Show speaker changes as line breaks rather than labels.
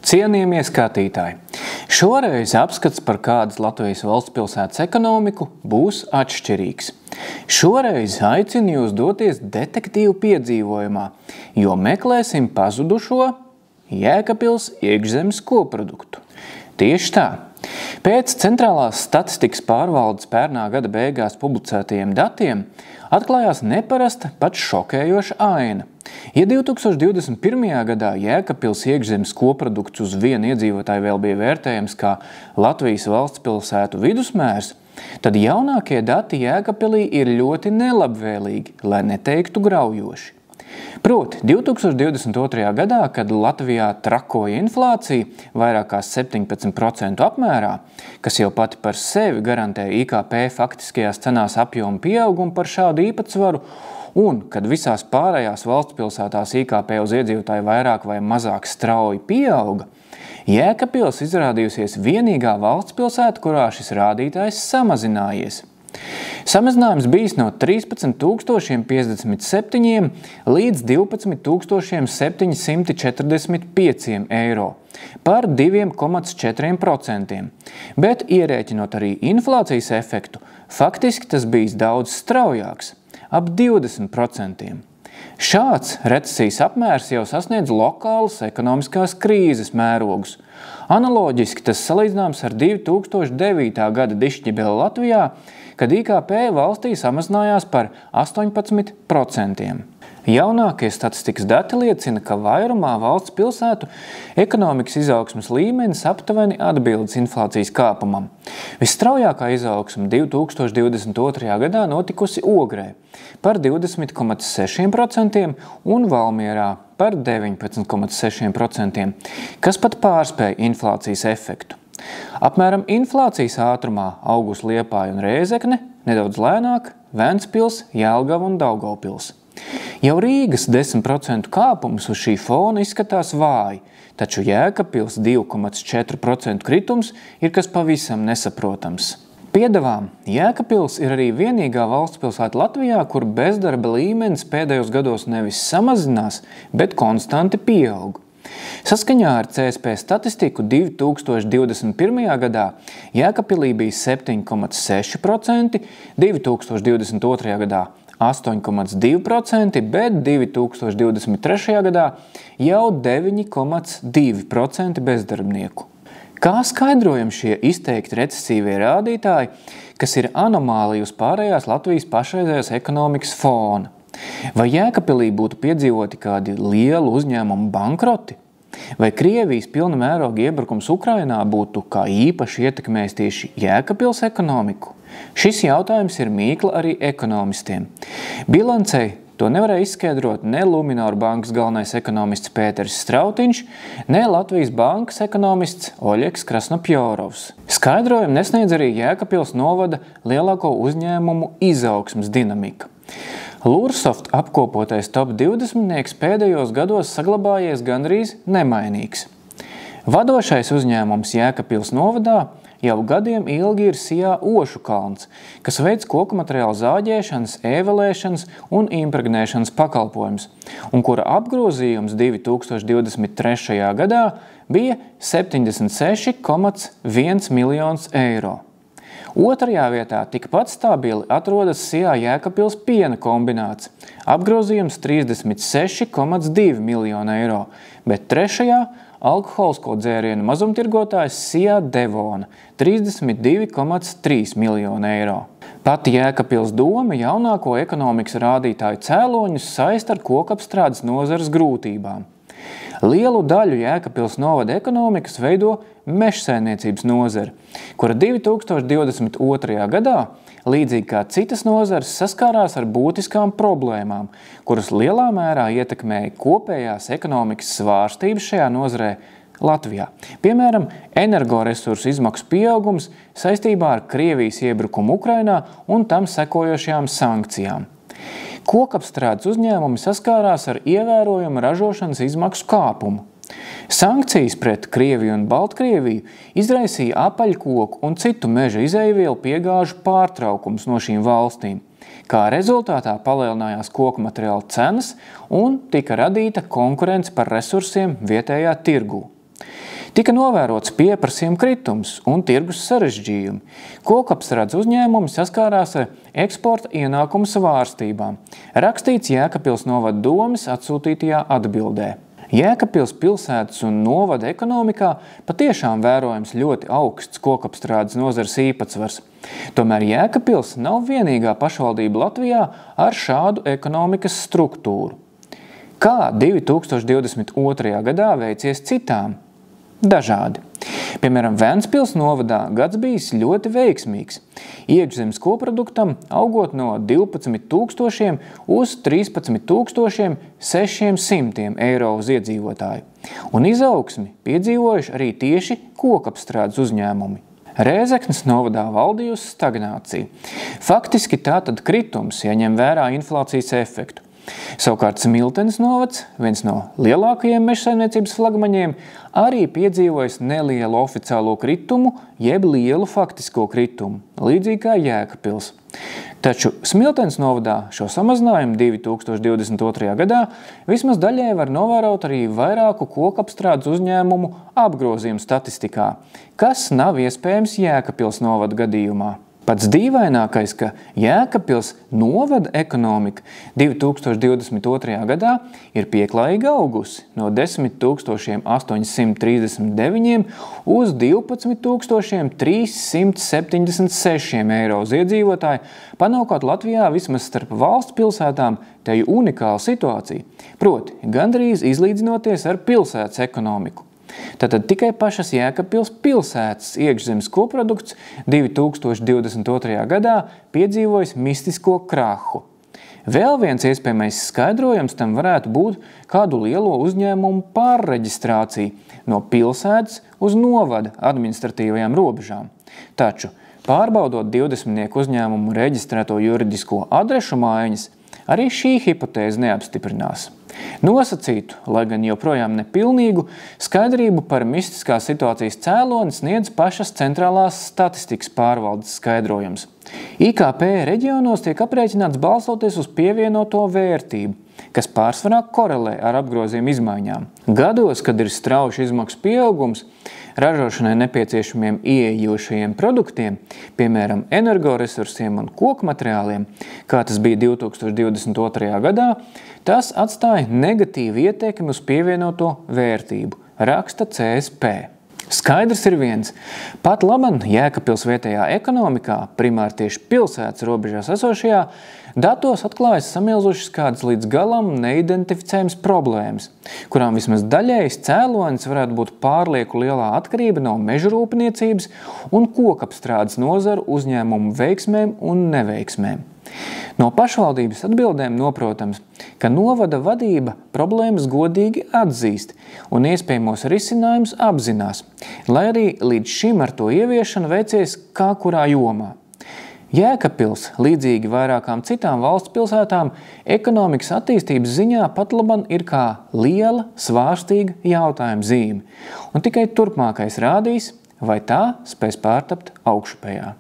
Cienījamie skatītāji, šoreiz apskats par kādas Latvijas valstspilsētas ekonomiku būs atšķirīgs. Šoreiz aicinu jūs doties detektīvu piedzīvojumā, jo meklēsim pazudušo Jēkabpils iekšzemes koproduktu. Tieši tā. Pēc Centrālās statistikas pārvaldes pērnā gada beigās publicētajiem datiem atklājās neparasta, pat šokējoša aina. Ja 2021. gadā Jēkabpils iekšzemes koprodukts uz vienu iedzīvotāju vēl bija vērtējams kā Latvijas valstspilsētu vidusmērs, tad jaunākie dati Jēkabpilī ir ļoti nelabvēlīgi, lai neteiktu graujoši. Proti, 2022. gadā, kad Latvijā trakoja inflācija vairāk kā 17% apmērā, kas jau pati par sevi garantē IKP faktiskajās cenās apjomu pieaugumu par šādu īpatsvaru, un kad visās pārējās valstspilsētās IKP uz iedzīvotāju vairāk vai mazāk strauji pieauga, Jēkabpils izrādījusies vienīgā valstspilsēta, kurā šis rādītājs samazinājies. Samazinājums bijis no 13 057 līdz 12 745 eiro par 2,4%, bet ierēķinot arī inflācijas efektu, faktiski tas bijis daudz straujāks – ap 20%. Šāds recesijas apmērs jau sasniedz lokālas ekonomiskās krīzes mērogus. Analoģiski tas salīdzināms ar 2009. gada dišķibeli Latvijā, kad IKP valstī samazinājās par 18%. Jaunākie statistikas dati liecina, ka vairumā valsts pilsētu ekonomikas izaugsmes līmenis aptuveni atbildes inflācijas kāpumam. Visstraujākā izaugsme 2022. gadā notikusi Ogrē par 20,6% un Valmierā par 19,6%, kas pat pārspēja inflācijas efektu. Apmēram inflācijas ātrumā augus Liepāja un Rēzekne, nedaudz lēnāk Ventspils, Jelgava un Daugavpils. Jau Rīgas 10% kāpums uz šī fona izskatās vāji, taču Jēkabpils 2,4% kritums ir kas pavisam nesaprotams. Piedevām, Jēkabpils ir arī vienīgā valstspilsēta Latvijā, kur bezdarba līmenis pēdējos gados nevis samazinās, bet konstanti pieaug. Saskaņā ar CSP statistiku 2021. gadā Jēkabpilī bija 7,6%, 2022. gadā 8,2%, bet 2023. gadā jau 9,2% bezdarbnieku. Kā skaidrojam šie izteikti recesīvie rādītāji, kas ir anomālija uz pārējās Latvijas pašreizējās ekonomikas fona? Vai Jēkabpilī būtu piedzīvoti kādi lielu uzņēmumu bankroti? Vai Krievijas pilna mēroga iebrukums Ukrainā būtu kā īpaši ietekmējis tieši Jēkabpils ekonomiku? Šis jautājums ir mīkla arī ekonomistiem. Bilancei to nevarēja izskaidrot ne Luminoru bankas galvenais ekonomists Pēters Strautiņš, ne Latvijas bankas ekonomists Oļegs Krasnopjorovs. Skaidrojumu nesniedz arī Jēkabpils novada lielāko uzņēmumu izaugsmes dinamika. Lursoft apkopotais top 20 pēdējos gados saglabājies gandrīz nemainīgs. Vadošais uzņēmums Jēkabpils novadā jau gadiem ilgi ir Sijā Ošukalns, kas veic koku materiālu zāģēšanas, ēvelēšanas un impregnēšanas pakalpojums, un kura apgrozījums 2023. gadā bija 76,1 miljonus eiro. Otrajā vietā tikpat stabili atrodas Sijā Jēkabpils piena kombināts, apgrozījums 36,2 miljonu eiro, bet trešajā alkoholisko dzērienu mazumtirgotājs Sijā Devona 32,3 miljonu eiro. Pati Jēkabpils doma jaunāko ekonomikas rādītāju cēloņus saista ar kokapstrādes nozares grūtībām. Lielu daļu Jēkabpils novada ekonomikas veido mežsaimniecības nozare, kura 2022. gadā, līdzīgi kā citas nozares, saskārās ar būtiskām problēmām, kuras lielā mērā ietekmēja kopējās ekonomikas svārstības šajā nozarē Latvijā. Piemēram, energoresursu izmaksu pieaugums saistībā ar Krievijas iebrukumu Ukrainā un tam sekojošajām sankcijām. Kokapstrādes uzņēmumi saskārās ar ievērojumu ražošanas izmaksu kāpumu. Sankcijas pret Krieviju un Baltkrieviju izraisīja apaļkoku un citu meža izejvielu piegāžu pārtraukums no šīm valstīm. Kā rezultātā palielinājās koku materiālu cenas un tika radīta konkurence par resursiem vietējā tirgū. Tika novērots pieprasījuma kritums un tirgus sarežģījumi. Kokapstrādes uzņēmumi saskārās ar eksporta ienākumu svārstībām. Rakstīts Jēkabpils novada domes atsūtītajā atbildē. Jēkabpils pilsētas un novada ekonomikā patiešām vērojams ļoti augsts kokapstrādes nozares īpatsvars. Tomēr Jēkabpils nav vienīgā pašvaldība Latvijā ar šādu ekonomikas struktūru. Kā 2022. gadā veicies citām? Dažādi. Piemēram, Ventspils novadā gads bijis ļoti veiksmīgs. Iekšzemes koproduktam augot no 12,000 uz 13,600 eiro uz iedzīvotāju. Un izaugsmi piedzīvojuši arī tieši kokapstrādes uzņēmumi. Rēzeknes novadā valdījusi stagnācija. Faktiski tātad kritums, ja ņem vērā inflācijas efektu. Savukārt Smiltenes novads, viens no lielākajiem mežsaimniecības flagmaņiem, arī piedzīvojas nelielu oficiālo kritumu, jeb lielu faktisko kritumu, līdzīgi kā Jēkabpils. Taču Smiltenes novadā šo samazinājumu 2022. gadā vismaz daļai var novērot arī vairāku kokapstrādes uzņēmumu apgrozījumu statistikā, kas nav iespējams Jēkabpils novada gadījumā. Pats dīvainākais, ka Jēkabpils novada ekonomika 2022. gadā ir pieklājīgi augusi no 10,839 uz 12,376 eiro uz iedzīvotāju, panākot Latvijā vismaz starp valsts pilsētām teju unikālu situāciju, proti gandrīz izlīdzinoties ar pilsētas ekonomiku. Tātad tikai pašas Jēkabpils pilsētas iekšzemes koprodukts 2022. gadā piedzīvojas mistisko krahu. Vēl viens iespējamais skaidrojums tam varētu būt kādu lielo uzņēmumu pārreģistrācija no pilsētas uz novada administratīvajām robežām. Taču, pārbaudot 20 uzņēmumu reģistrēto juridisko adrešu maiņas, arī šī hipotēze neapstiprinās. Nosacītu, lai gan joprojām nepilnīgu, skaidrību par mistiskās situācijas cēloni sniedz pašas centrālās statistikas pārvaldes skaidrojums. IKP reģionos tiek aprēķināts balstoties uz pievienoto vērtību, kas pārsvarā korelē ar apgrozījuma izmaiņām. Gados, kad ir strauji izmaksu pieaugums, ražošanai nepieciešamiem ieejošajiem produktiem, piemēram, energoresursiem un koku materiāliem, kā tas bija 2022. gadā, tas atstāja negatīvu ietekmi uz pievienoto vērtību, raksta CSP. Skaidrs ir viens. Pat laban Jēkabpils vietējā ekonomikā, primāri tieši pilsētas robežās esošajā, datos atklājas samilzušas kādas līdz galam neidentificējams problēmas, kurām vismaz daļējs cēlonis varētu būt pārlieku lielā atkarība no mežrūpniecības un kokapstrādes nozaru uzņēmumu veiksmēm un neveiksmēm. No pašvaldības atbildēm noprotams, ka novada vadība problēmas godīgi atzīst un iespējamos risinājumus apzinās, lai arī līdz šim ar to ieviešanu veicies kā kurā jomā. Jēkabpils, līdzīgi vairākām citām valsts pilsētām, ekonomikas attīstības ziņā patlaban ir kā liela, svārstīga jautājuma zīme, un tikai turpmākais rādīs, vai tā spēs pārtapt augšupējā.